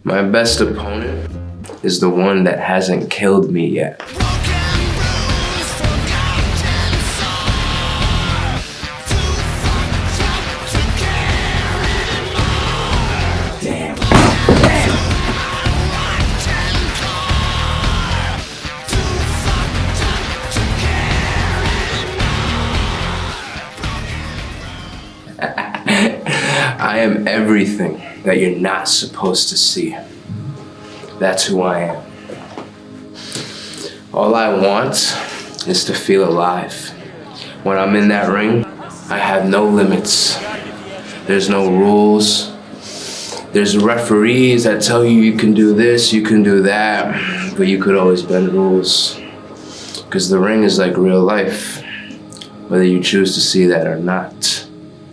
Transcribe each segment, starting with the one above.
My best opponent is the one that hasn't killed me yet. I am everything that you're not supposed to see. That's who I am. All I want is to feel alive. When I'm in that ring, I have no limits. There's no rules. There's referees that tell you you can do this, you can do that, but you could always bend rules. Because the ring is like real life, whether you choose to see that or not.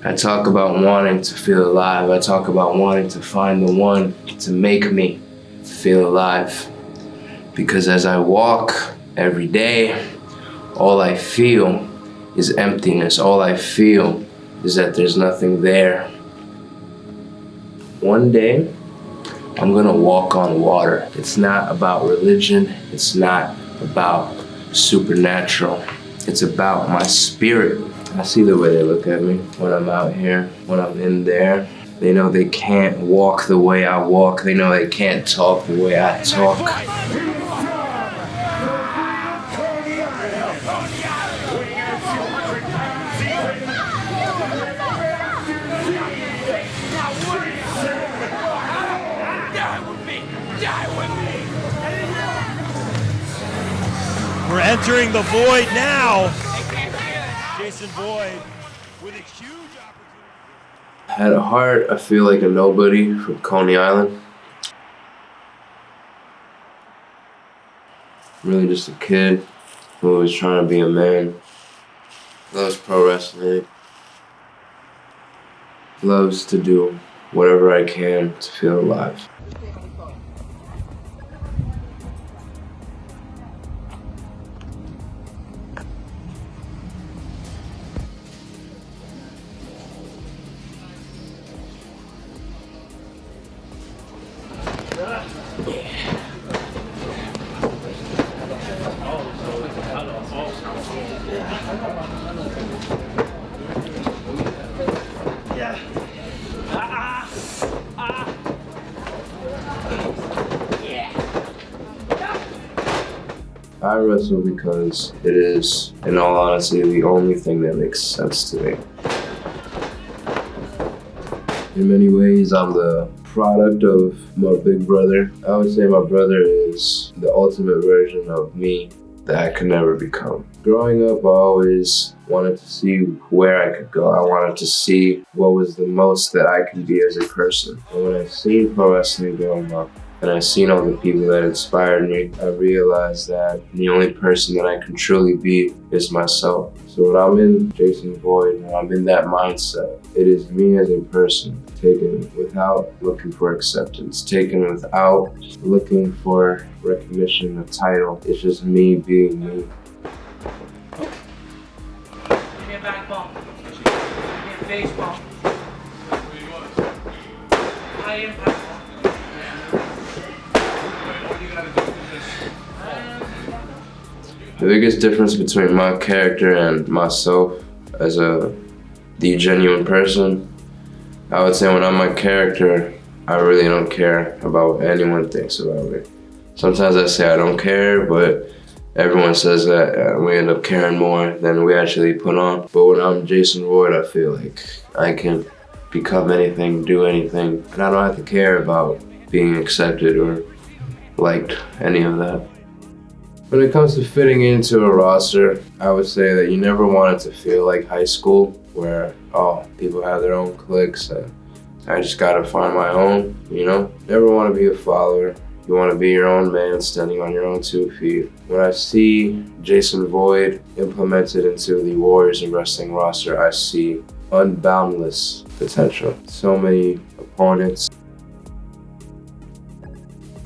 I talk about wanting to feel alive. I talk about wanting to find the one to make me feel alive. Because as I walk every day, all I feel is emptiness. All I feel is that there's nothing there. One day, I'm gonna walk on water. It's not about religion. It's not about supernatural. It's about my spirit. I see the way they look at me when I'm out here, when I'm in there. They know they can't walk the way I walk. They know they can't talk the way I talk. We're entering the void now. Jason Boyd with a huge opportunity. At heart, I feel like a nobody from Coney Island. Really just a kid who was trying to be a man. Loves pro wrestling. Loves to do whatever I can to feel alive. I wrestle because it is, in all honesty, the only thing that makes sense to me. In many ways, I'm the product of my big brother. I would say my brother is the ultimate version of me that I could never become. Growing up, I always wanted to see where I could go. I wanted to see what was the most that I could be as a person. And when I seen pro wrestling growing up, and I seen all the people that inspired me, I realized that the only person that I can truly be is myself. So when I'm in Jason Boyd, when I'm in that mindset, it is me as a person, taken without looking for acceptance, taken without looking for recognition, a title. It's just me being me. Give me a back bump. Give me a face bump. I am back bump. The biggest difference between my character and myself as the genuine person, I would say when I'm my character, I really don't care about what anyone thinks about me. Sometimes I say I don't care, but everyone says that we end up caring more than we actually put on. But when I'm Jason Boyd, I feel like I can become anything, do anything, and I don't have to care about being accepted or liked, any of that. When it comes to fitting into a roster, I would say that you never want it to feel like high school where, people have their own cliques and I just gotta find my own, you know? Never want to be a follower. You want to be your own man, standing on your own 2 feet. When I see Jason Boyd implemented into the Warriors of Wrestling roster, I see unboundless potential. So many opponents.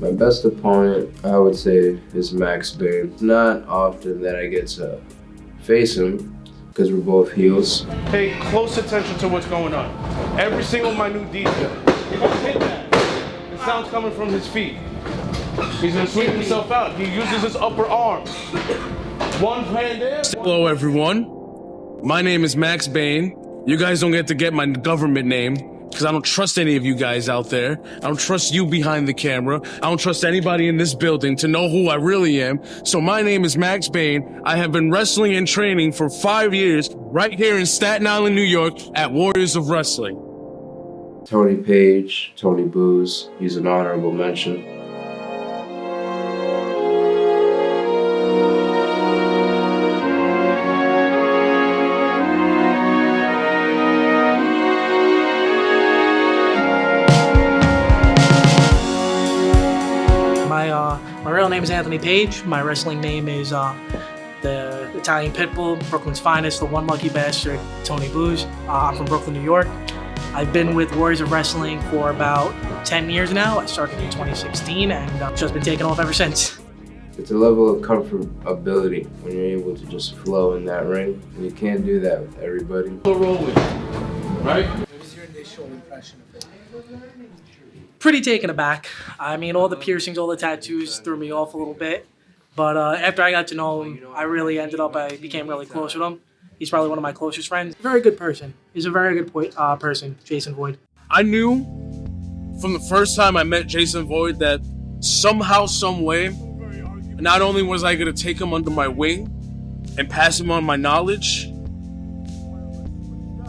My best opponent, I would say, is Max Bane. It's not often that I get to face him, because we're both heels. Pay close attention to what's going on. Every single minute detail. You're gonna hit that. sound's coming from his feet. He's gonna sweep himself out. He uses his upper arm. One hand there. Hello, everyone. My name is Max Bane. You guys don't get to get my government name because I don't trust any of you guys out there. I don't trust you behind the camera. I don't trust anybody in this building to know who I really am. So my name is Max Bane. I have been wrestling and training for 5 years right here in Staten Island, New York at Warriors of Wrestling. Tony Page, Tony Booze, he's an honorable mention. My real name is Anthony Page. My wrestling name is the Italian Pitbull, Brooklyn's finest, the one lucky bastard, Tony Booze. I'm from Brooklyn, New York. I've been with Warriors of Wrestling for about 10 years now. I started in 2016 and just been taking off ever since. It's a level of comfortability when you're able to just flow in that ring, and you can't do that with everybody. Right? What was your initial impression of it? Pretty taken aback. I mean, all the piercings, all the tattoos threw me off a little bit. But after I got to know him, I became really close with him. He's probably one of my closest friends. Very good person. He's a very good person, Jason Void. I knew from the first time I met Jason Void that somehow, some way, not only was I going to take him under my wing and pass him on my knowledge,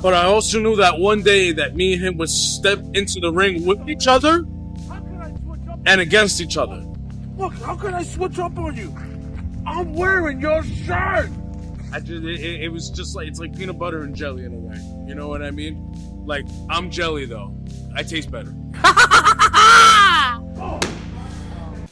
but I also knew that one day that me and him would step into the ring with each other and against each other. Look, how can I switch up on you? I'm wearing your shirt. It was just like, it's like peanut butter and jelly in a way. You know what I mean? Like, I'm jelly though. I taste better.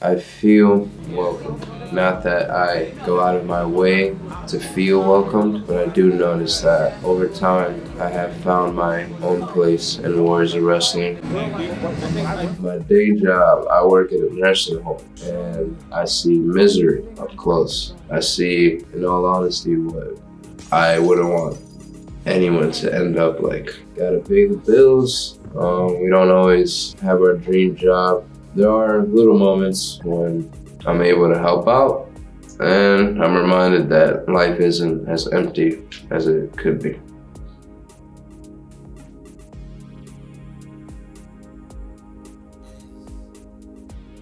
I feel welcome. Not that I go out of my way to feel welcomed, but I do notice that over time I have found my own place in Warriors of Wrestling. My day job, I work at a nursing home, and I see misery up close. I see, in all honesty, what I wouldn't want anyone to end up like. Gotta pay the bills. We don't always have our dream job. There are little moments when I'm able to help out, and I'm reminded that life isn't as empty as it could be.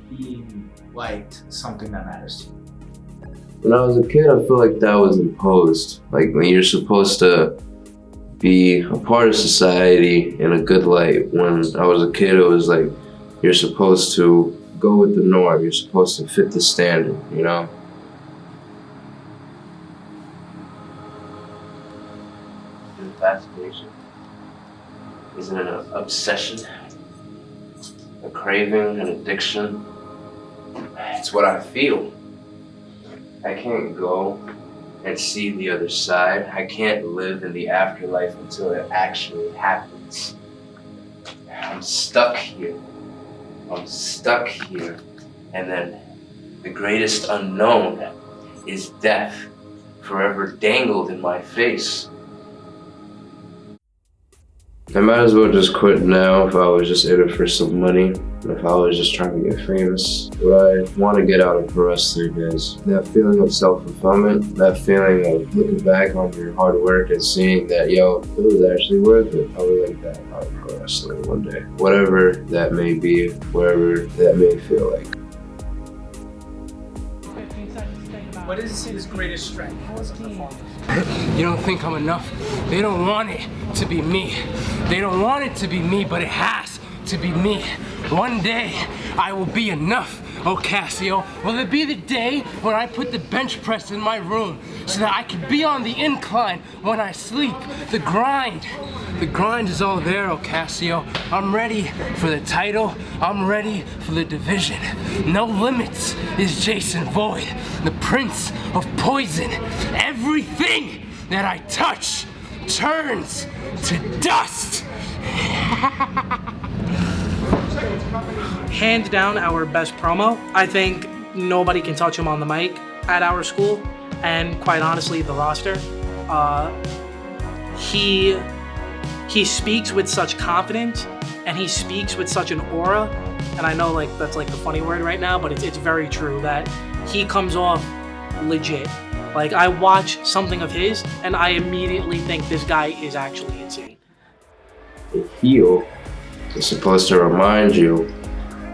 Being liked something that matters to you. When I was a kid, I feel like that was imposed. Like when you're supposed to be a part of society in a good light. When I was a kid, it was like you're supposed to go with the norm. You're supposed to fit the standard, you know? Fascination isn't an obsession, a craving, an addiction. It's what I feel. I can't go and see the other side. I can't live in the afterlife until it actually happens. I'm stuck here. And then the greatest unknown is death, forever dangled in my face. I might as well just quit now if I was just in it for some money, if I was just trying to get famous. What I want to get out of pro wrestling is that feeling of self-fulfillment, that feeling of looking back on your hard work and seeing that, yo, it was actually worth it. I would like that out of pro wrestling one day. Whatever that may be, wherever that may feel like. What is his greatest strength as a performer? You don't think I'm enough? They don't want it to be me. They don't want it to be me, but it has to be me. One day, I will be enough. Oh, Cassio, will it be the day when I put the bench press in my room so that I can be on the incline when I sleep? The grind is all there, oh, Cassio. I'm ready for the title. I'm ready for the division. No limits is Jason Void, the prince of poison. Everything that I touch turns to dust. Hands down our best promo. I think nobody can touch him on the mic at our school, and quite honestly, the roster. He speaks with such confidence and he speaks with such an aura. And I know like that's like the funny word right now, but it's very true that he comes off legit. Like I watch something of his and I immediately think this guy is actually insane. The heel is supposed to remind you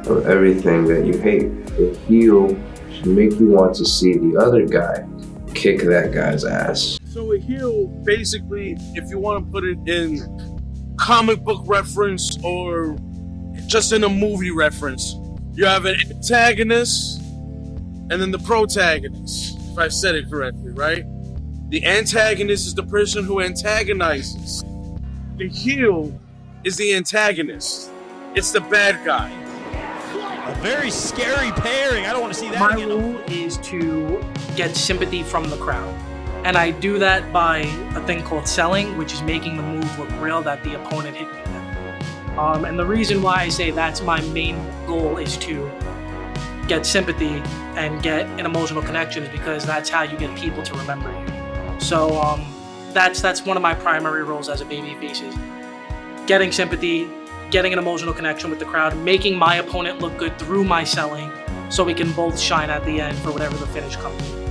of everything that you hate. The heel should make you want to see the other guy kick that guy's ass. So a heel, basically, if you want to put it in comic book reference or just in a movie reference, you have an antagonist and then the protagonist, if I said it correctly, right? The antagonist is the person who antagonizes. The heel is the antagonist. It's the bad guy. A very scary pairing. I don't want to see that My again. rule is to get sympathy from the crowd. And I do that by a thing called selling, which is making the move look real that the opponent hit me with. And the reason why I say that's my main goal is to get sympathy and get an emotional connection is because that's how you get people to remember you. So that's one of my primary roles as a babyface is getting sympathy, getting an emotional connection with the crowd, making my opponent look good through my selling so we can both shine at the end for whatever the finish comes to.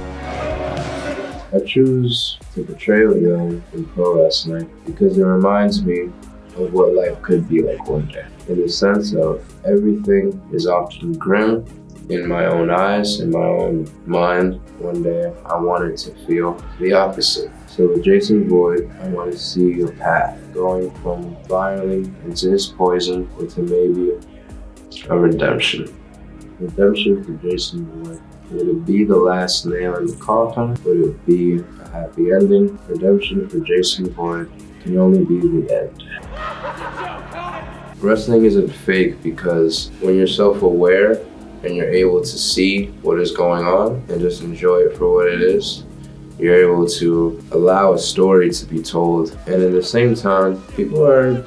I choose to portray Leo in pro wrestling because it reminds me of what life could be like one day. In the sense of everything is often grim in my own eyes, in my own mind. One day I wanted to feel the opposite. So with Jason Boyd, I want to see a path going from violence into his poison into maybe a redemption. Redemption for Jason Boyd. Would it be the last nail in the coffin? Would it be a happy ending? Redemption for Jason Boyd can only be the end. Wrestling isn't fake because when you're self-aware and you're able to see what is going on and just enjoy it for what it is, you're able to allow a story to be told. And at the same time, people are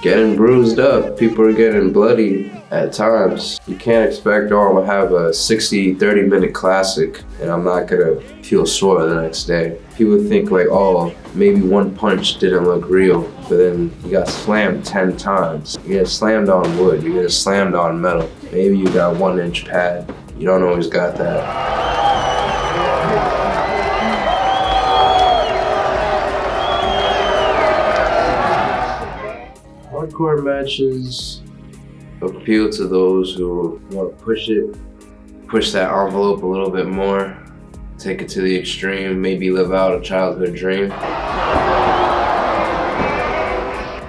getting bruised up. People are getting bloody at times. You can't expect, oh, I'm gonna have a 30-minute classic and I'm not gonna feel sore the next day. People think like, oh, maybe one punch didn't look real, but then you got slammed 10 times. You get slammed on wood, you get slammed on metal. Maybe you got 1-inch pad. You don't always got that. Hardcore matches appeal to those who want to push that envelope a little bit more, take it to the extreme, maybe live out a childhood dream.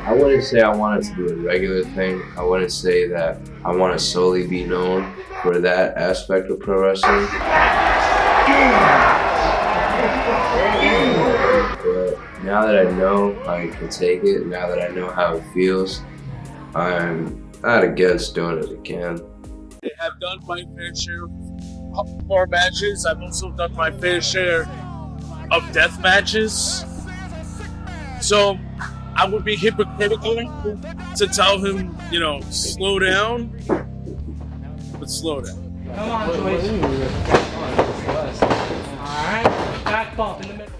I wouldn't say I want it to be a regular thing. I wouldn't say that I want to solely be known for that aspect of pro wrestling. But now that I know I can take it, now that I know how it feels, I'm not against doing it again. I have done my fair share of hardcore matches. I've also done my fair share of death matches. So I would be hypocritical to tell him, slow down, but slow down. Come on, Joyce. Alright, back bump in the middle.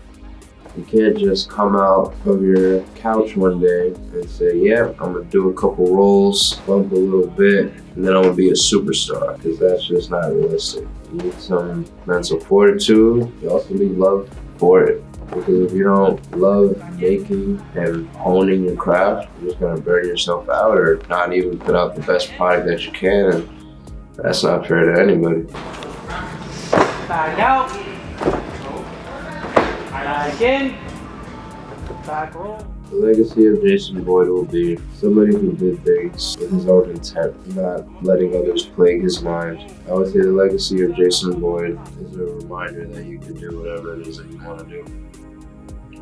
You can't just come out of your couch one day and say, yeah, I'm gonna do a couple rolls, bump a little bit, and then I'm gonna be a superstar, because that's just not realistic. You need some mental fortitude. You also need love for it. Because if you don't love making and honing your craft, you're just gonna burn yourself out or not even put out the best product that you can, and that's not fair to anybody. Back out. Back in. Back roll. The legacy of Jason Boyd will be somebody who did things with his own intent, not letting others plague his mind. I would say the legacy of Jason Boyd is a reminder that you can do whatever it is that you want to do.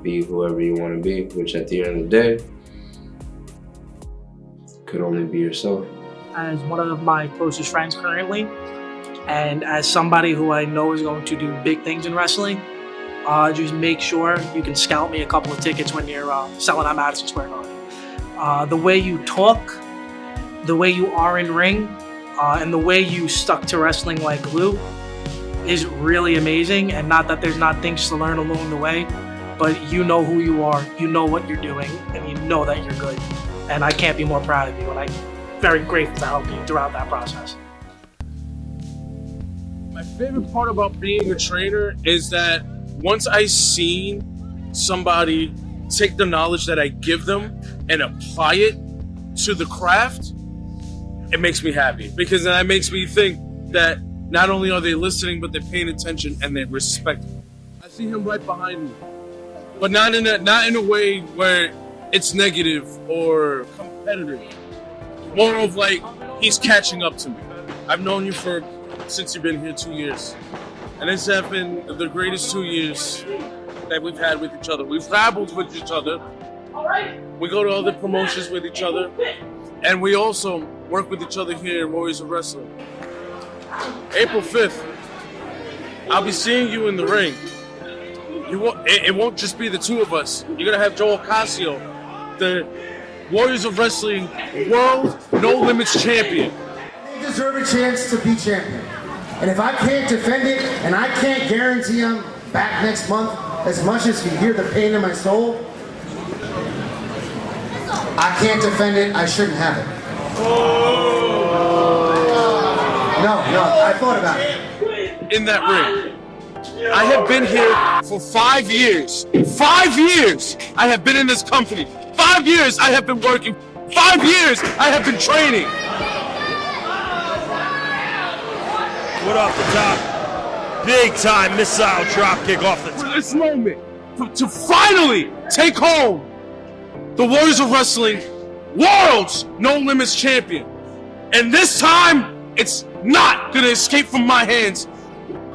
Be whoever you want to be, which at the end of the day, could only be yourself. As one of my closest friends currently, and as somebody who I know is going to do big things in wrestling, just make sure you can scout me a couple of tickets when you're selling at Madison Square Garden. The way you talk, the way you are in ring, and the way you stuck to wrestling like glue is really amazing. And not that there's not things to learn along the way, but you know who you are, you know what you're doing, and you know that you're good. And I can't be more proud of you, and I'm very grateful to help you throughout that process. My favorite part about being a trainer is that once I seen somebody take the knowledge that I give them and apply it to the craft, it makes me happy, because then that makes me think that not only are they listening, but they're paying attention and they respect me. I see him right behind me, but not in a way where it's negative or competitive. More of like, he's catching up to me. I've known you since you've been here 2 years. And it's been the greatest 2 years that we've had with each other. We've rabbled with each other. We go to other promotions with each other. And we also work with each other here at Warriors of Wrestling. April 5th, I'll be seeing you in the ring. It won't just be the two of us. You're gonna have Joe Ocasio, the Warriors of Wrestling World No Limits Champion. They deserve a chance to be champion. And if I can't defend it, and I can't guarantee I'm back next month, as much as you hear the pain in my soul, I can't defend it, I shouldn't have it. No, I thought about it. In that ring. I have been here for 5 years. 5 years I have been in this company. 5 years I have been working. 5 years I have been training. What off the top? Big time missile drop kick off the top. This moment to finally take home the Warriors of Wrestling World's No Limits Champion. And this time, it's not gonna escape from my hands.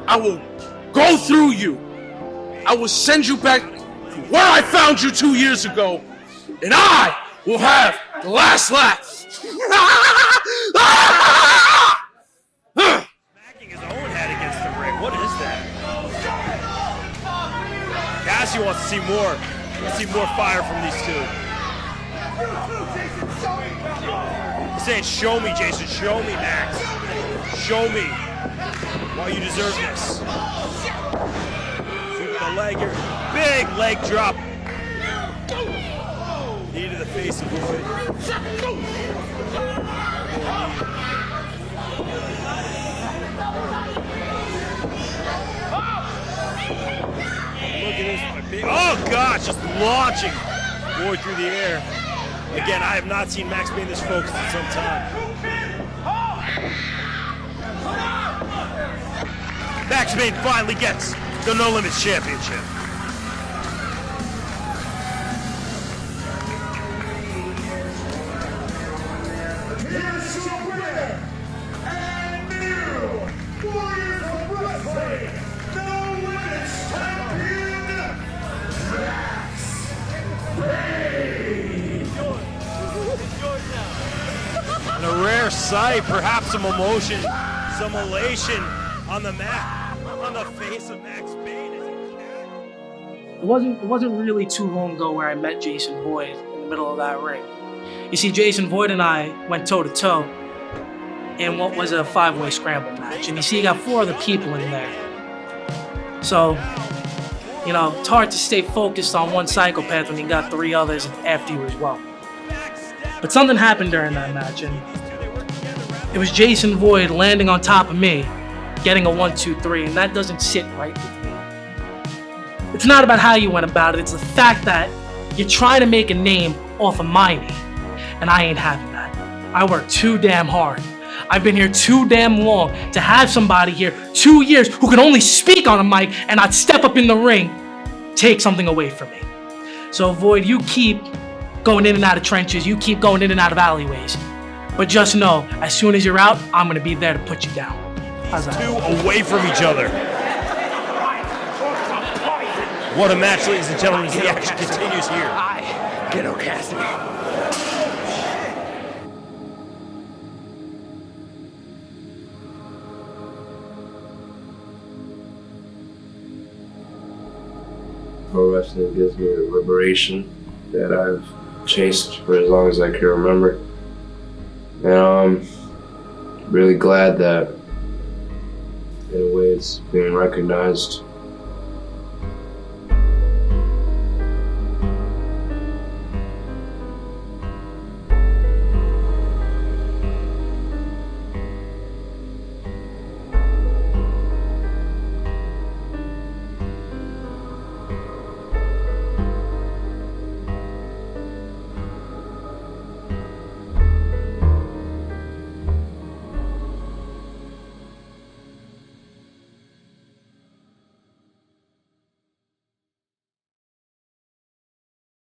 I will go through you. I will send you back to where I found you 2 years ago. And I will have the last laugh. Smacking his own head against the ring. What is that? Cassie wants to see more. Let's see more fire from these two. He's saying, show me, Jason. Show me, Max. Show me why you deserve this. Sweep the leg here. Big leg drop. Knee to the face of Boyd. Look at this. Oh, gosh, just launching Boyd through the air. Again, I have not seen Max Bane this focused in some time. Max Bane finally gets the No Limits Championship. Here's your winner, and new Warriors of Wrestling No Limits Champion, Max Bane. And a rare sight, perhaps some emotion, some elation on the mat, on the face of Max Bane. It wasn't really too long ago where I met Jason Boyd in the middle of that ring. You see, Jason Boyd and I went toe-to-toe in what was a 5-way scramble match. And you see, you got 4 other people in there. So, you know, it's hard to stay focused on one psychopath when you got 3 others after you as well. But something happened during that match, and it was Jason Boyd landing on top of me, getting a 1-2-3, and that doesn't sit right with me. It's not about how you went about it, it's the fact that you're trying to make a name off of my name, and I ain't having that. I work too damn hard. I've been here too damn long to have somebody here 2 years who can only speak on a mic and not step up in the ring, take something away from me. So Void, you keep going in and out of trenches, you keep going in and out of alleyways. But just know, as soon as you're out, I'm gonna be there to put you down. How's that? 2 away from each other. What a match, ladies and gentlemen, as the action continues here. Get Cassidy. Pro wrestling gives me the liberation that I've chased for as long as I can remember. And I'm really glad that in a way it's being recognized